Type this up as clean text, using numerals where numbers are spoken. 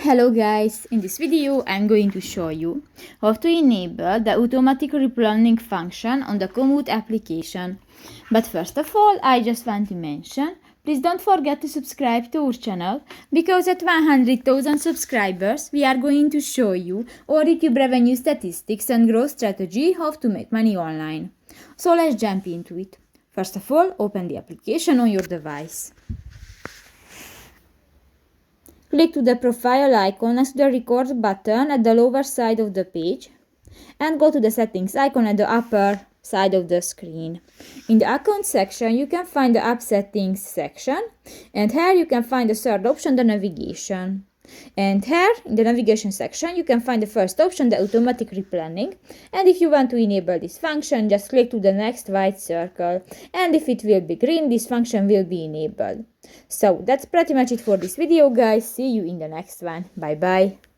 Hello guys, in this video I'm going to show you how to enable the automatic replanning function on the Komoot application. But first of all, I just want to mention, please don't forget to subscribe to our channel, because at 100,000 subscribers we are going to show you our YouTube revenue statistics and growth strategy, how to make money online. So let's jump into it. First of all, open the application on your device. Click to the profile icon next to the record button at the lower side of the page and go to the settings icon at the upper side of the screen. In the account section you can find the app settings section, and here you can find the third option, the navigation. And here in the navigation section you can find the first option, the automatic replanning, and if you want to enable this function, just click to the next white circle, and if it will be green, this function will be enabled. So that's pretty much it for this video guys. See you in the next one. Bye bye.